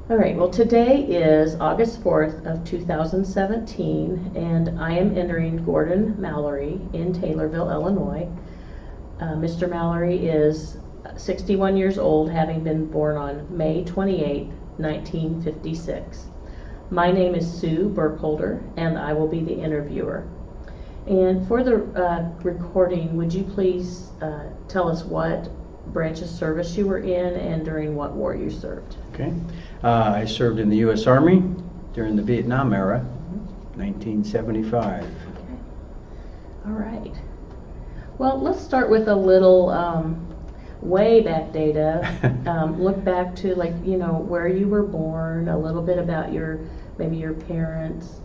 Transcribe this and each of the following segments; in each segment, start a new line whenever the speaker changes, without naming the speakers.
All right, well, today is August 4th of 2017, and I am entering Gordon Mallory in Taylorville, Illinois. Mr. Mallory is 61 years old, having been born on May 28, 1956. My name is Sue Burkholder, and I will be the interviewer. And for the recording, would you please tell us what branch of service you were in and during what war you served?
Okay. I served in the U.S. Army during the Vietnam era, 1975.
Okay. All right. Well, let's start with a little way back data. Look back to where you were born, a little bit about maybe your parents,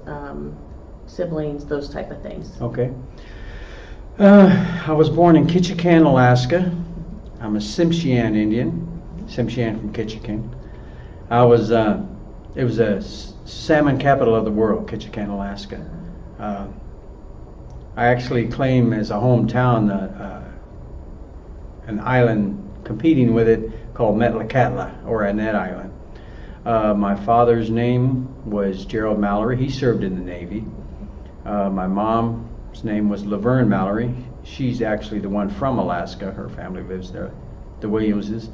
siblings, those type of things.
Okay. I was born in Ketchikan, Alaska. I'm a Tsimshian Indian, Tsimshian from Ketchikan. It was a salmon capital of the world, Ketchikan, Alaska. I actually claim as a hometown an island competing with it called Metlakatla, or Annette Island. My father's name was Gerald Mallory. He served in the Navy. My mom's name was Laverne Mallory. She's actually the one from Alaska. Her family lives there, the Williamses.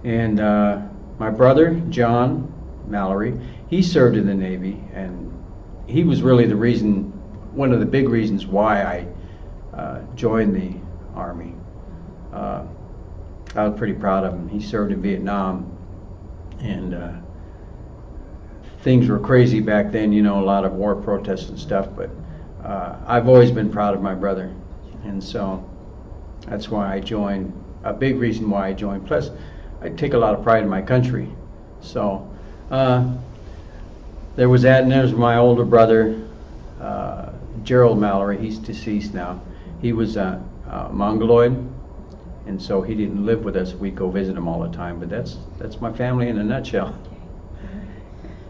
And my brother, John Mallory, he served in the Navy, and he was really one of the big reasons why I joined the Army. I was pretty proud of him. He served in Vietnam, and things were crazy back then, a lot of war protests and stuff, but I've always been proud of my brother, and so that's why I joined, a big reason why I joined. Plus, I take a lot of pride in my country. So there was that, and there's my older brother, Gerald Mallory. He's deceased now. He was Mongoloid, and so he didn't live with us. We go visit him all the time, but that's my family in a nutshell.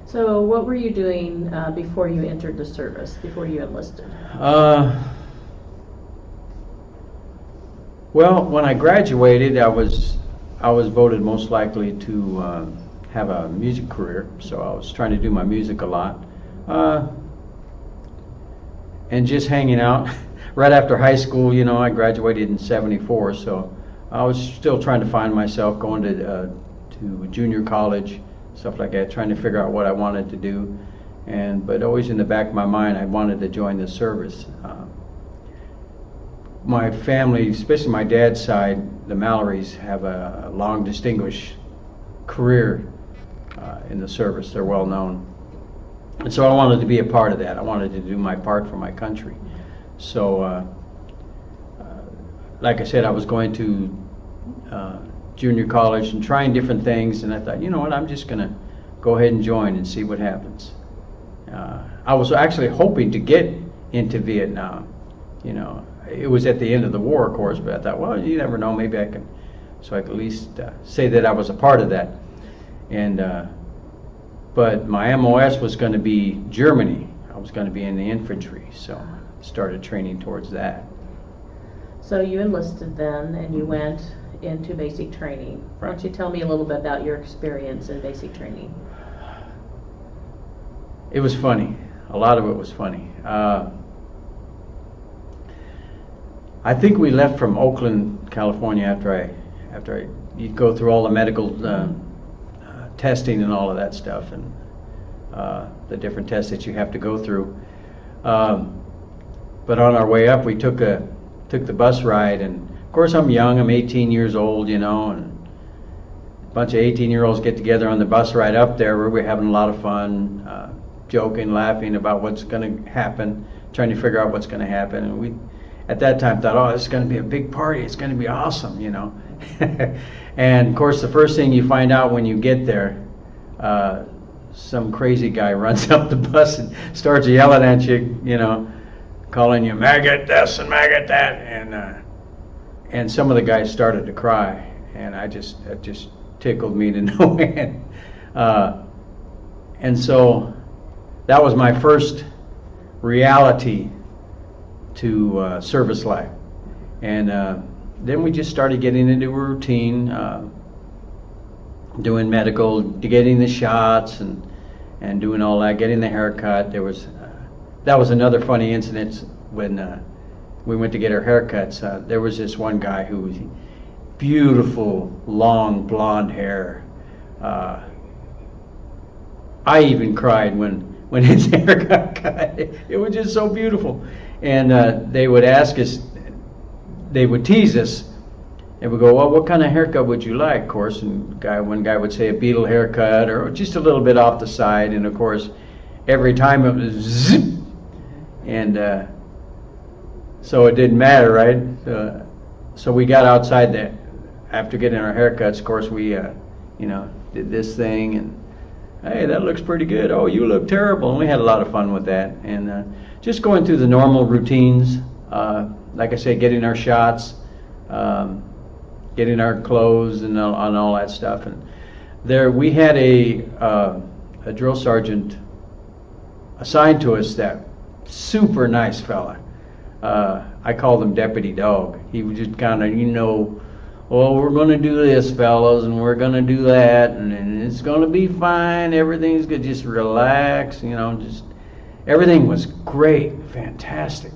So what were you doing before you entered the service, before you enlisted?
Well, when I graduated, I was voted most likely to have a music career, so I was trying to do my music a lot, and just hanging out. Right after high school, I graduated in '74, so I was still trying to find myself, going to junior college, stuff like that, trying to figure out what I wanted to do, but always in the back of my mind, I wanted to join the service. My family, especially my dad's side, the Mallorys, have a long, distinguished career in the service. They're well known. And so I wanted to be a part of that. I wanted to do my part for my country. So, like I said, I was going to junior college and trying different things, and I thought, you know what, I'm just going to go ahead and join and see what happens. I was actually hoping to get into Vietnam. It was at the end of the war, of course, but I thought, well, you never know, maybe I can, so I could at least say that I was a part of that. But my MOS was going to be Germany. I was going to be in the infantry, so I started training towards that.
So you enlisted then, and you went into basic training. Why don't you tell me a little bit about your experience in basic training?
It was funny. A lot of it was funny. I think we left from Oakland, California after you go through all the medical testing and all of that stuff, and the different tests that you have to go through. But on our way up, we took the bus ride, and of course I'm young. I'm 18 years old, and a bunch of 18-year-olds get together on the bus ride up there, where we're having a lot of fun, joking, laughing about what's going to happen, trying to figure out what's going to happen, and we. At that time, thought, oh, it's going to be a big party. It's going to be awesome, And of course, the first thing you find out when you get there, some crazy guy runs up the bus and starts yelling at you, calling you maggot this and maggot that, and some of the guys started to cry, and it just tickled me to no end. And so that was my first reality to service life, and then we just started getting into a routine. doing medical, getting the shots and doing all that, getting the haircut. That was another funny incident when we went to get our haircuts. There was this one guy who was beautiful, long blonde hair. I even cried when his hair got cut. It was just so beautiful. And they would ask us, they would tease us, and we go, well, what kind of haircut would you like? Of course, and one guy would say a beetle haircut or just a little bit off the side. And of course, every time it was zip. And so it didn't matter, right? So we got outside there after getting our haircuts. Of course, we did this thing, and hey, that looks pretty good. Oh, you look terrible. And we had a lot of fun with that. And just going through the normal routines, like I said, getting our shots, getting our clothes and all that stuff. And there we had a drill sergeant assigned to us, that super nice fella. I called him Deputy Dog. He was just kind of, well, we're going to do this, fellas, and we're going to do that, and it's going to be fine. Everything's good. Just relax, just everything was great, fantastic.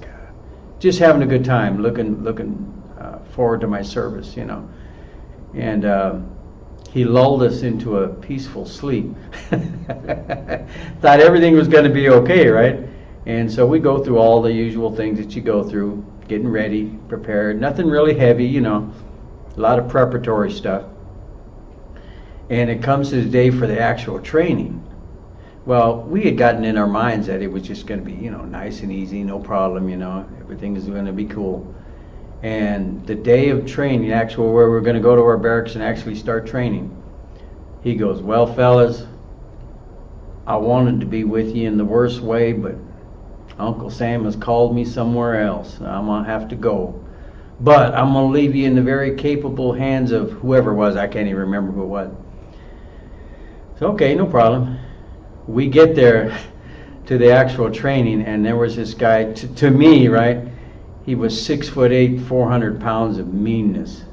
Just having a good time, looking forward to my service, And he lulled us into a peaceful sleep. Thought everything was going to be okay, right? And so we go through all the usual things that you go through, getting ready, prepared. Nothing really heavy, a lot of preparatory stuff. And it comes to the day for the actual training. Well, we had gotten in our minds that it was just going to be, nice and easy, no problem, everything is going to be cool. And the day of training, where we're going to go to our barracks and actually start training, he goes, well, fellas, I wanted to be with you in the worst way, but Uncle Sam has called me somewhere else. I'm going to have to go. But I'm going to leave you in the very capable hands of whoever it was. I can't even remember who it was. So, okay, no problem. We get there to the actual training, and there was this guy, to me, right? He was 6'8", 400 pounds of meanness.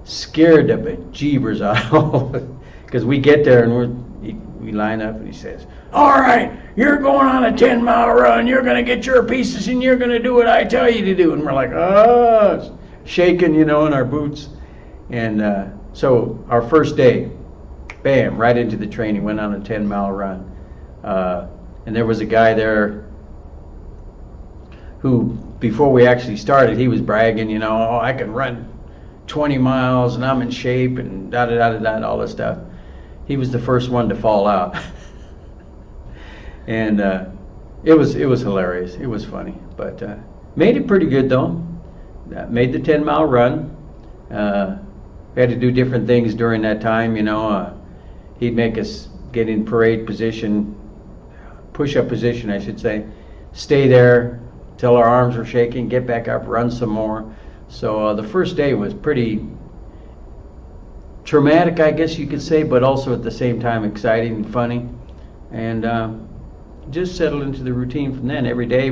Scared the bejeebers out of it. Because we get there and we line up, and he says, all right, you're going on a 10-mile run. You're going to get your pieces, and you're going to do what I tell you to do. And we're like, shaking, in our boots. And so our first day, bam, right into the training, went on a 10-mile run. And there was a guy there who, before we actually started, he was bragging, I can run 20 miles and I'm in shape and da-da-da-da-da, all this stuff. He was the first one to fall out. And it was hilarious. It was funny. But made it pretty good, though. Made the 10-mile run. We had to do different things during that time, He'd make us get in parade position, push-up position, I should say. Stay there till our arms were shaking, get back up, run some more. So the first day was pretty traumatic, I guess you could say, but also at the same time exciting and funny. And just settled into the routine from then. Every day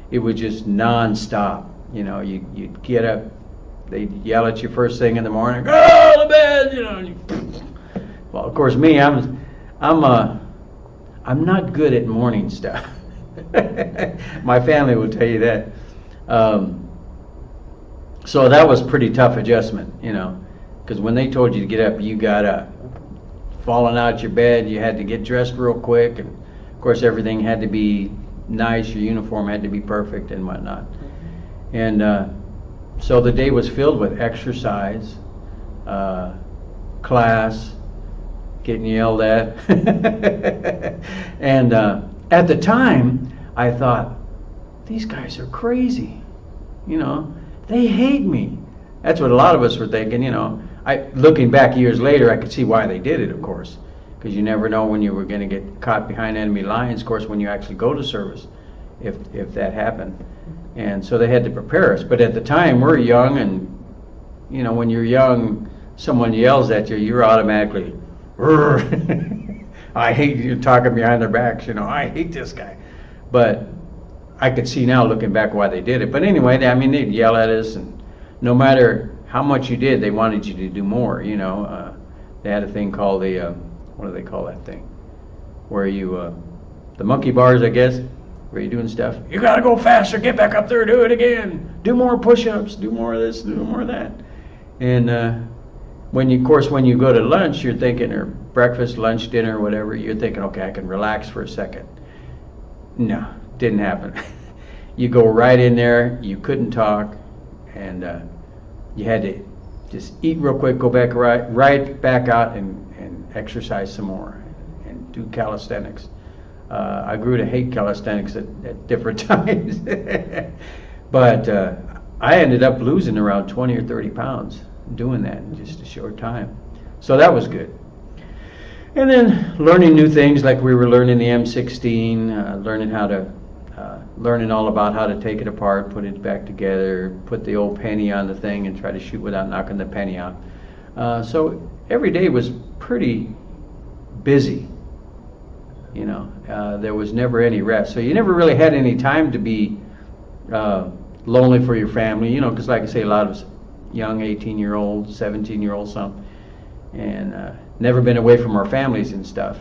it was just non-stop. You'd get up, they'd yell at you first thing in the morning, go to bed, Well, of course, me, I'm not good at morning stuff. My family will tell you that. So that was pretty tough adjustment, because when they told you to get up, you got up. Falling out your bed, you had to get dressed real quick, and of course everything had to be nice, your uniform had to be perfect and whatnot. And so the day was filled with exercise, class, getting yelled at. And at the time, I thought, these guys are crazy. They hate me. That's what a lot of us were thinking, Looking back years later, I could see why they did it, of course, because you never know when you were going to get caught behind enemy lines, of course, when you actually go to service, if that happened. And so they had to prepare us. But at the time, we're young, and, when you're young, someone yells at you, you're automatically, I hate you talking behind their backs, I hate this guy. But I could see now, looking back, why they did it. But anyway, they'd yell at us, and no matter how much you did, they wanted you to do more, they had a thing called the, what do they call that thing? Where you, the monkey bars, I guess, where you're doing stuff. You gotta go faster, get back up there, do it again. Do more push-ups, do more of this, do more of that. And when you go to lunch, you're thinking, or breakfast, lunch, dinner, whatever, you're thinking, okay, I can relax for a second. No, didn't happen. You go right in there, you couldn't talk, and you had to just eat real quick, go back right back out and exercise some more and do calisthenics. I grew to hate calisthenics at different times. But I ended up losing around 20 or 30 pounds doing that in just a short time. So that was good. And then learning new things, like we were learning the M16, learning all about how to take it apart, put it back together, put the old penny on the thing and try to shoot without knocking the penny out. So every day was pretty busy. You know, there was never any rest. So you never really had any time to be lonely for your family, you know, because like I say, a lot of young 18-year-olds, 17-year-olds, some, and never been away from our families and stuff.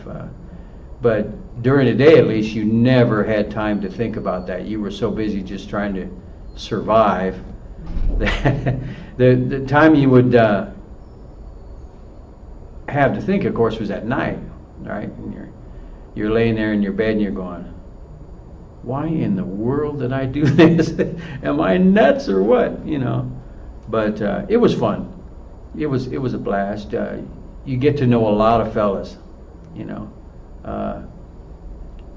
But during the day, at least, you never had time to think about that. You were so busy just trying to survive. The time you would have to think, of course, was at night, right? And you're laying there in your bed and you're going, why in the world did I do this? Am I nuts or what? You know. But it was fun. It was a blast. You get to know a lot of fellas, you know.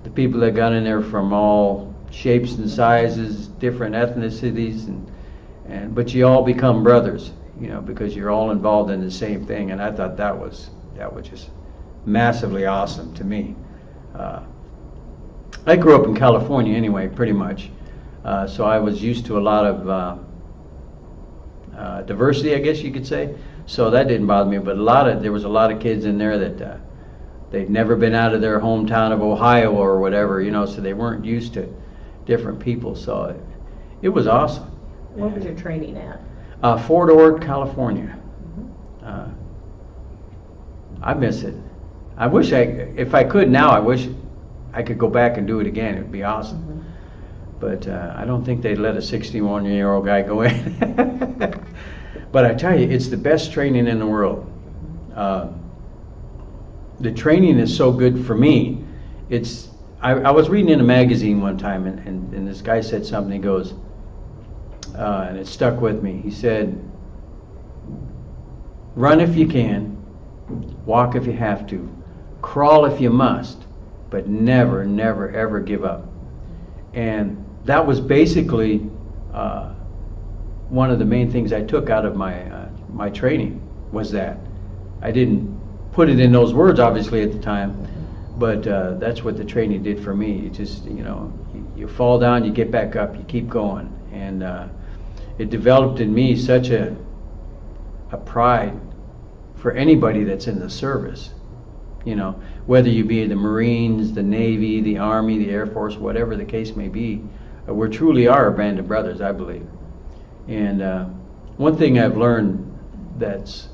The people that got in there from all shapes and sizes, different ethnicities, but you all become brothers, you know, because you're all involved in the same thing. And I thought that was just massively awesome to me. I grew up in California anyway, pretty much, so I was used to a lot of diversity, I guess you could say. So that didn't bother me. But there was a lot of kids in there that they'd never been out of their hometown of Ohio or whatever, you know, so they weren't used to different people. So it was awesome.
What was your training at?
Fort Ord, California.
Mm-hmm.
I miss it. I wish if I could now, I wish I could go back and do it again. It would be awesome. Mm-hmm. But I don't think they'd let a 61-year-old guy go in. But I tell you, it's the best training in the world. The training is so good for me. I was reading in a magazine one time, and this guy said something. He goes, and it stuck with me. He said, run if you can, walk if you have to, crawl if you must, but never, never, ever give up. And that was basically one of the main things I took out of my training, was that. I didn't put it in those words, obviously, at the time, but that's what the training did for me. It just, you know, you fall down, you get back up, you keep going. And it developed in me such a pride for anybody that's in the service. You know, whether you be in the Marines, the Navy, the Army, the Air Force, whatever the case may be, we truly are a band of brothers, I believe. And one thing I've learned that's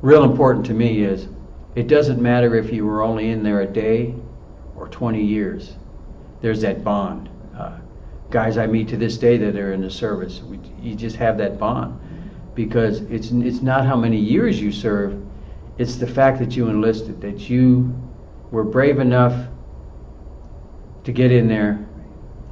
real important to me is it doesn't matter if you were only in there a day or 20 years. There's that bond. Guys I meet to this day that are in the service, you just have that bond, because it's not how many years you serve. It's the fact that you enlisted, that you were brave enough to get in there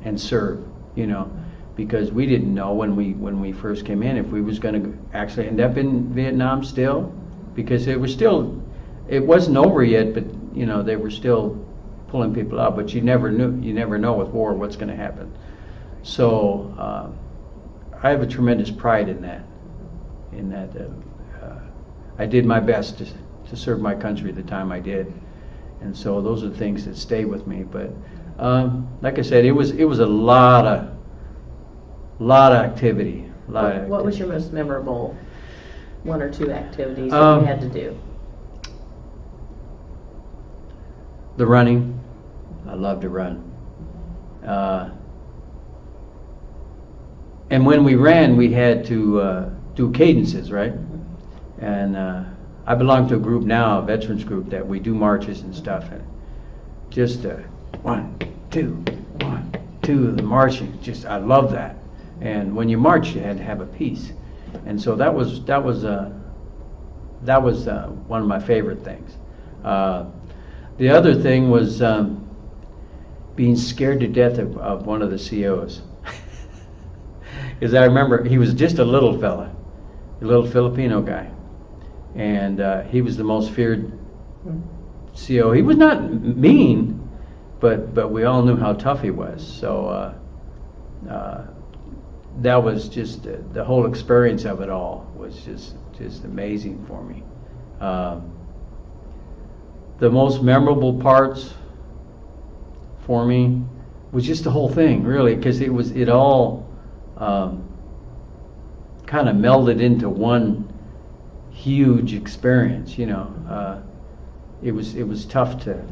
and serve, you know, because we didn't know when we first came in if we was going to actually end up in Vietnam still, because it wasn't over yet, but you know, they were still pulling people out, but you never know with war what's going to happen. So I have a tremendous pride in that. I did my best to serve my country the time I did, and so those are the things that stay with me. But like I said, it was a lot of activity.
What was your most memorable one or two activities that you had to do?
The running. I love to run. And when we ran, we had to do cadences, right? And I belong to a group now, a veterans group, that we do marches and stuff, and just 1, 2, 1, 2, the marching. Just I love that. And when you march, you had to have a piece, and so that was one of my favorite things. The other thing was being scared to death of one of the COs. Because I remember he was just a little fella, a little Filipino guy, and he was the most feared CO. He was not mean, but we all knew how tough he was. So that was just the whole experience of it all was just amazing for me. The most memorable parts for me was just the whole thing, really, because it all kind of melded into one huge experience. You know, it was tough to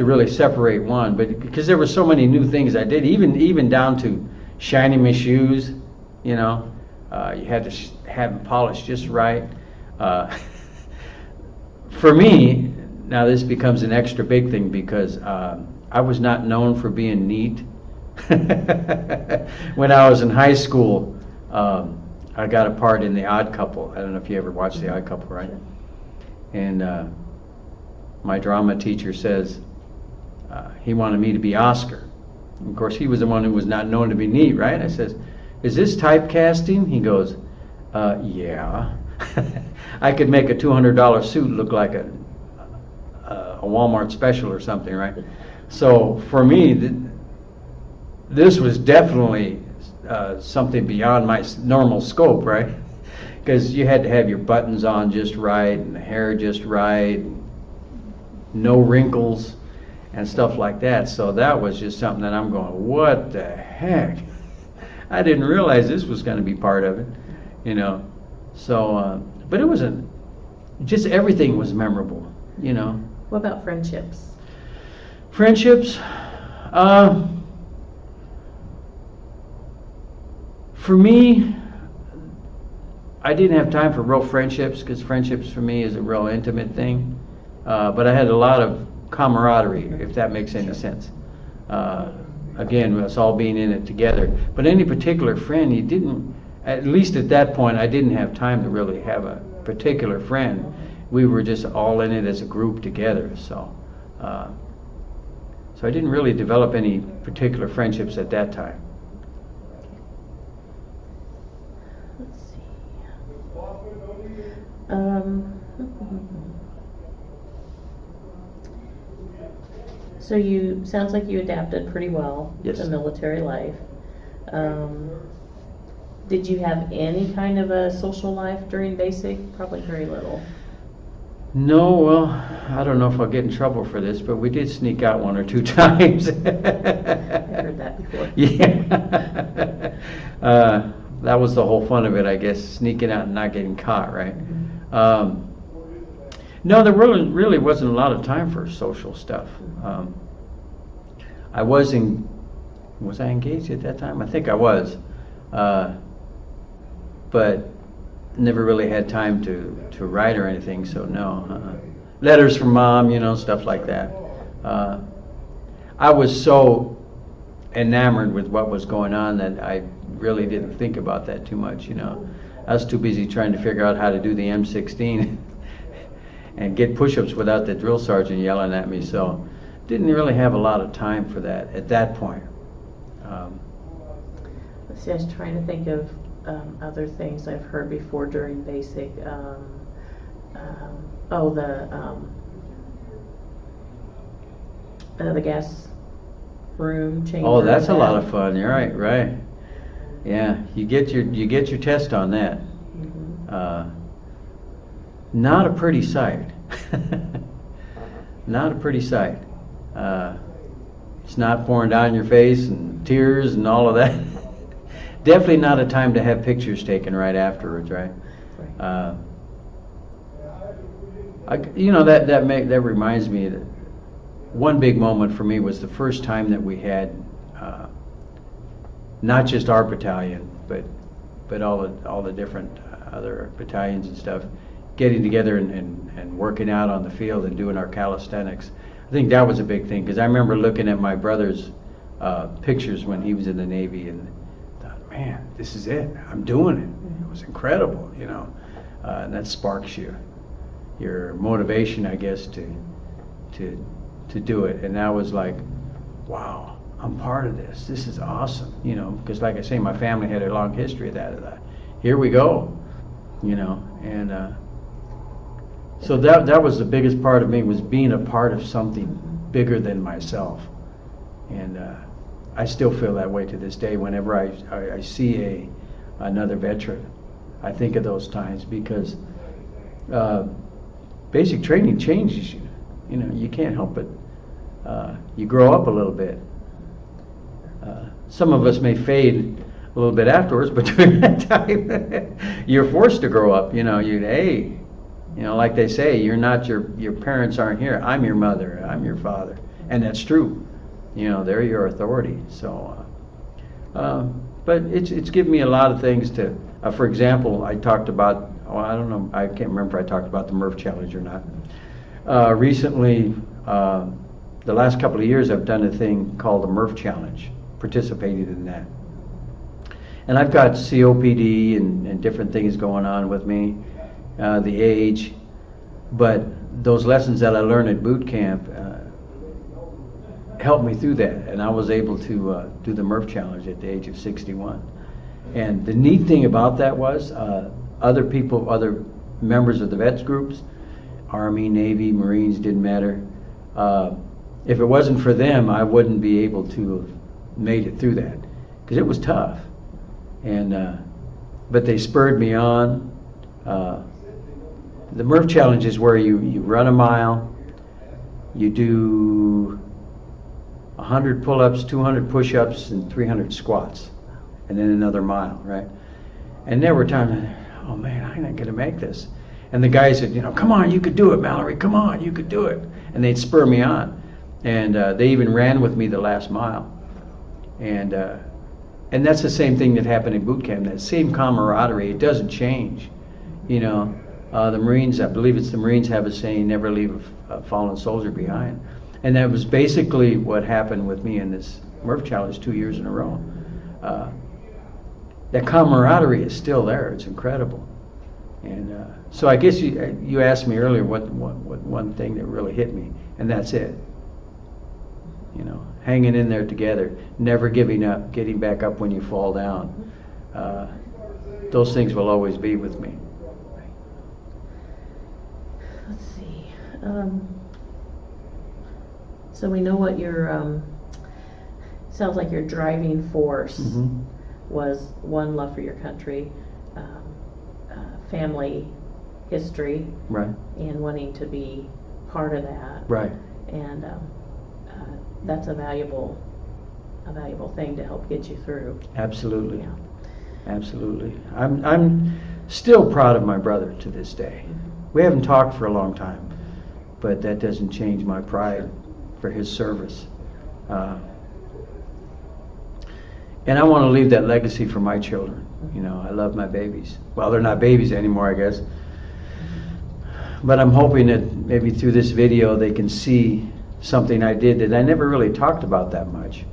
really separate one, but because there were so many new things I did, even down to shining my shoes. You know, you had to have them polished just right. For me, now this becomes an extra big thing because I was not known for being neat. When I was in high school, I got a part in The Odd Couple. I don't know if you ever watched The Odd Couple, right? And my drama teacher says he wanted me to be Oscar. Of course, he was the one who was not known to be neat, right? I says, "Is this typecasting?" He goes, "Yeah." I could make a $200 suit look like a Walmart special or something, right? So for me, this was definitely something beyond my normal scope, right? Because you had to have your buttons on just right and the hair just right, no wrinkles and stuff like that. So that was just something that I'm going, what the heck? I didn't realize this was going to be part of it, you know. So, but it wasn't, just everything was memorable, you know.
What about friendships?
Friendships? For me, I didn't have time for real friendships because friendships for me is a real intimate thing. But I had a lot of camaraderie, if that makes any sense. Again, us all being in it together. But any particular friend, you didn't, at least at that point, I didn't have time to really have a particular friend. We were just all in it as a group together. So I didn't really develop any particular friendships at that time.
Let's see. So sounds like you adapted pretty well
Yes.
to military life. Did you have any kind of a social life during basic? Probably very little.
No, well, I don't know if I'll get in trouble for this, but we did sneak out 1 or 2 times.
I've heard that before.
Yeah. That was the whole fun of it, I guess, sneaking out and not getting caught, right?
Mm-hmm.
No, there really wasn't a lot of time for social stuff. Was I engaged at that time? I think I was. But never really had time to write or anything, so no. Letters from Mom, you know, stuff like that. I was so enamored with what was going on that I really didn't think about that too much, you know. I was too busy trying to figure out how to do the M16 and get push-ups without the drill sergeant yelling at me, so didn't really have a lot of time for that at that point.
Let's see, I was trying to think of other things I've heard before during basic. The gas room chamber.
Oh, that's a lot of fun. You're right. Yeah, you get your test on that.
Mm-hmm.
Not a pretty sight. Not a pretty sight. It's not pouring down your face and tears and all of that. Definitely not a time to have pictures taken right afterwards, right? That reminds me that one big moment for me was the first time that we had not just our battalion, but all the different other battalions and stuff getting together and working out on the field and doing our calisthenics. I think that was a big thing, because I remember looking at my brother's pictures when he was in the Navy and thought, man, this is it. I'm doing it. It was incredible, you know. And that sparks your motivation, I guess, to do it. And that was like, wow, I'm part of this. This is awesome, you know, because like I say, my family had a long history of that. Here we go, you know. And so that was the biggest part of me, was being a part of something bigger than myself. And I still feel that way to this day. Whenever I see another veteran, I think of those times, because basic training changes you. You know, you can't help it. You grow up a little bit. Some of us may fade a little bit afterwards, but during that time, you're forced to grow up. You know, you know, like they say, you're not your parents aren't here. I'm your mother. I'm your father, and that's true. You know, they're your authority. So, but it's given me a lot of things to. For example, I talked about. Well, I don't know. I can't remember if I talked about the Murph Challenge or not. Recently, the last couple of years, I've done a thing called the Murph Challenge. Participated in that, and I've got COPD and different things going on with me, the age, but those lessons that I learned at boot camp helped me through that, and I was able to do the Murph Challenge at the age of 61. And the neat thing about that was other people, other members of the vets groups, Army, Navy, Marines, didn't matter. If it wasn't for them, I wouldn't be able to have made it through that, because it was tough. And but they spurred me on. The Murph Challenge is where you run a mile, you do 100 pull-ups, 200 push-ups, and 300 squats, and then another mile, right? And there were times, oh man, I'm not gonna make this. And the guys said, you know, come on, you could do it, Mallory, come on, you could do it. And they'd spur me on. And they even ran with me the last mile. And that's the same thing that happened in boot camp, that same camaraderie. It doesn't change. You know, the Marines, I believe it's the Marines, have a saying, never leave a fallen soldier behind. And that was basically what happened with me in this Murph Challenge 2 years in a row. That camaraderie is still there. It's incredible. And so I guess you asked me earlier what one thing that really hit me, and that's it. You know, hanging in there together, never giving up, getting back up when you fall down. Those things will always be with me.
Let's see. So we know what your sounds like your driving force was, one, love for your country, family history,
right,
and wanting to be part of that,
right,
and that's a valuable thing to help get you through.
Absolutely.
Yeah.
Absolutely. I'm still proud of my brother to this day. We haven't talked for a long time, but that doesn't change my pride for his service. And I want to leave that legacy for my children. You know, I love my babies. Well, they're not babies anymore, I guess. But I'm hoping that maybe through this video they can see something I did that I never really talked about that much.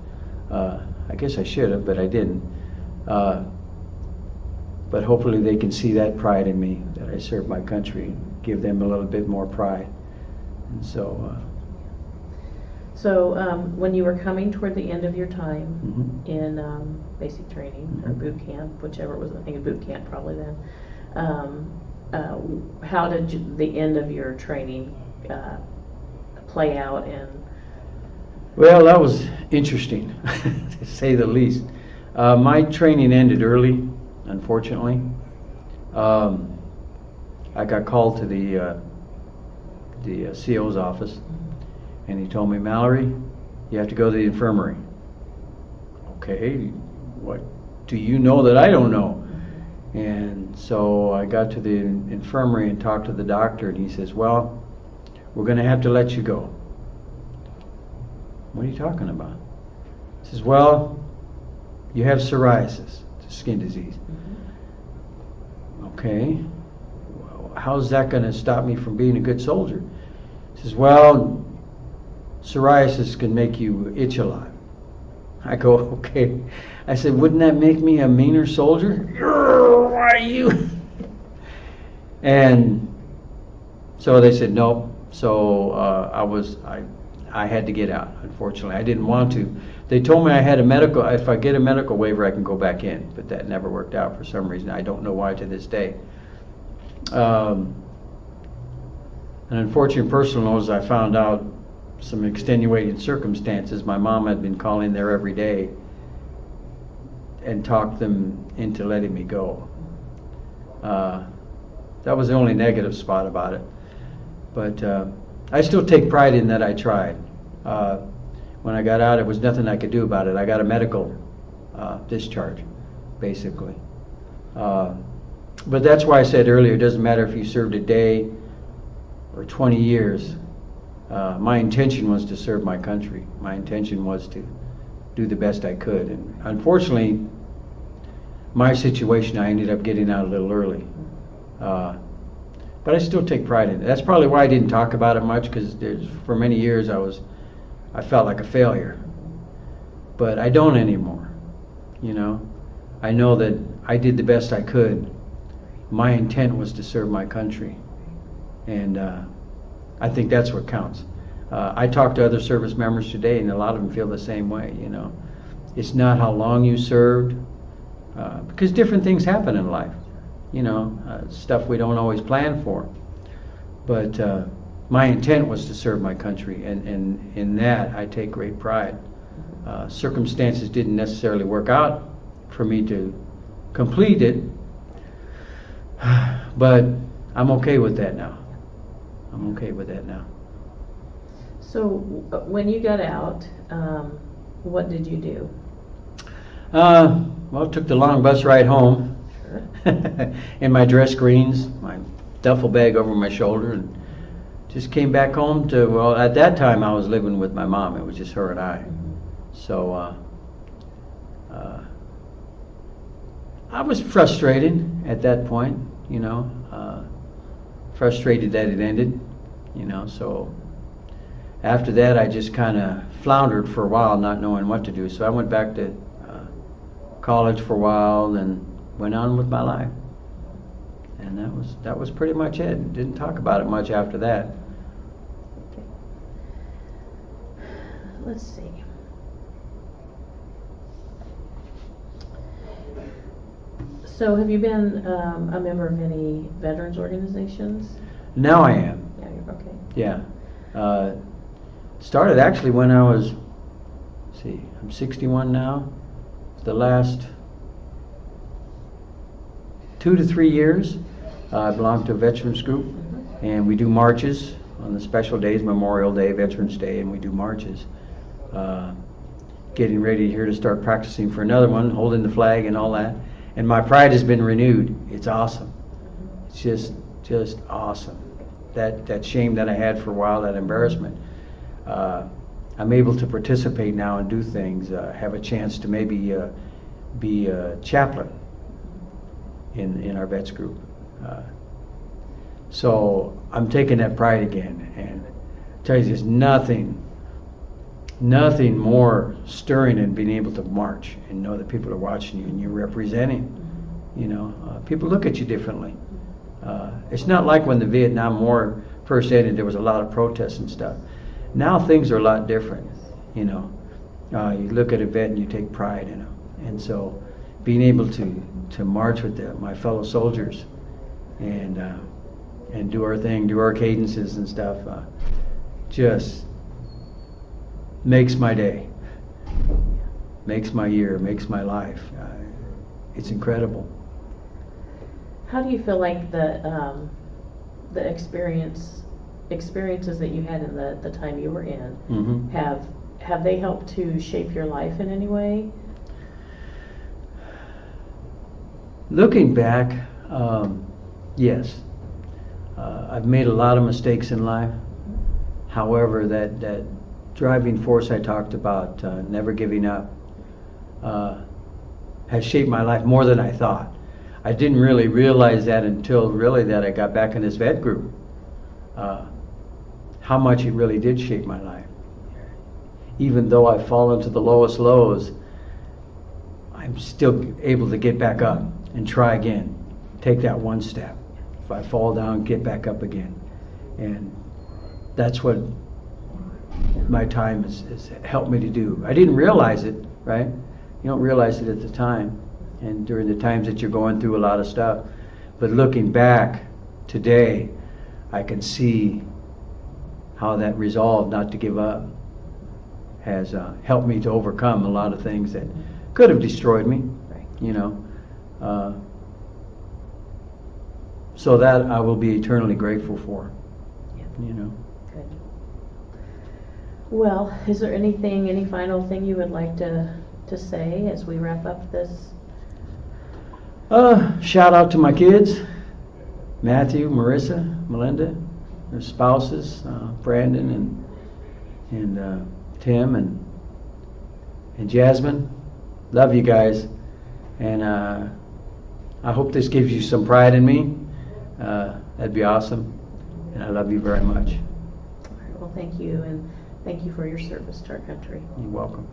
I guess I should have, but I didn't. But hopefully they can see that pride in me, that I serve my country, and give them a little bit more pride. And so.
So when you were coming toward the end of your time in basic training or boot camp, whichever it was, I think a boot camp probably then, how did the end of your training play out? And
well, that was interesting, to say the least. My training ended early, unfortunately. I got called to the CO's office, and he told me, Mallory, you have to go to the infirmary. Okay, what do you know that I don't know? And so I got to the infirmary and talked to the doctor, and he says, well, we're going to have to let you go. What are you talking about? He says, well, you have psoriasis, it's a skin disease. Okay, well, how's that going to stop me from being a good soldier? He says, well, psoriasis can make you itch a lot. I go, okay. I said, wouldn't that make me a meaner soldier? Why are you? And so they said no. So I had to get out. Unfortunately, I didn't want to. They told me I had a medical. If I get a medical waiver, I can go back in. But that never worked out for some reason. I don't know why to this day. An unfortunate personal note is I found out some extenuating circumstances. My mom had been calling there every day and talked them into letting me go. That was the only negative spot about it. But I still take pride in that I tried. When I got out, there was nothing I could do about it. I got a medical discharge, basically. But that's why I said earlier, it doesn't matter if you served a day or 20 years. My intention was to serve my country. My intention was to do the best I could. And unfortunately, my situation, I ended up getting out a little early. But I still take pride in it. That's probably why I didn't talk about it much, because for many years I felt like a failure. But I don't anymore. You know, I know that I did the best I could. My intent was to serve my country, and I think that's what counts. I talk to other service members today, and a lot of them feel the same way. You know, it's not how long you served, because different things happen in life. You know, stuff we don't always plan for. But my intent was to serve my country, and in that I take great pride. Circumstances didn't necessarily work out for me to complete it, but I'm okay with that now. I'm okay with that now.
So when you got out, what did you do?
Well, took the long bus ride home. In my dress greens, my duffel bag over my shoulder, and just came back home to, well, at that time I was living with my mom. It was just her and I. So I was frustrated at that point, you know, frustrated that it ended, you know. So after that I just kind of floundered for a while, not knowing what to do. So I went back to college for a while and went on with my life, and that was pretty much it. Didn't talk about it much after that.
Okay. Let's see. So have you been a member of any veterans organizations?
Now I am.
Yeah, you're okay.
Yeah. Started actually when I was, let's see, I'm 61 now. The last 2 to 3 years, I belong to a veterans group, and we do marches on the special days, Memorial Day, Veterans Day, and we do marches. Getting ready here to start practicing for another one, holding the flag and all that. And my pride has been renewed. It's awesome. It's just awesome. That shame that I had for a while, that embarrassment, I'm able to participate now and do things, have a chance to maybe be a chaplain in our vets group. So I'm taking that pride again, and I tell you, there's nothing more stirring than being able to march and know that people are watching you and you're representing. You know, people look at you differently. It's not like when the Vietnam War first ended, there was a lot of protests and stuff. Now things are a lot different. You know, you look at a vet and you take pride in them, and so being able to march with my fellow soldiers and do our thing, do our cadences and stuff, just makes my day, makes my year, makes my life. It's incredible.
How do you feel like the experiences that you had in the time you were in have they helped to shape your life in any way?
Looking back, yes. I've made a lot of mistakes in life. However, that driving force I talked about, never giving up, has shaped my life more than I thought. I didn't really realize that until really that I got back in this vet group. How much it really did shape my life. Even though I've fallen to the lowest lows, I'm still able to get back up and try again. Take that one step. If I fall down, get back up again. And that's what my time has helped me to do. I didn't realize it, right? You don't realize it at the time, and during the times that you're going through a lot of stuff. But looking back today, I can see how that resolve not to give up has helped me to overcome a lot of things that could have destroyed me,
Right.
you know. So that I will be eternally grateful for,
Yeah.
you know.
Good. Well, is there any final thing you would like to say as we wrap up this?
Shout out to my kids, Matthew, Marissa, Melinda, their spouses, Brandon and Tim and Jasmine. Love you guys, and I hope this gives you some pride in me. That'd be awesome, and I love you very much.
All right, well, thank you, and thank you for your service to our country.
You're welcome.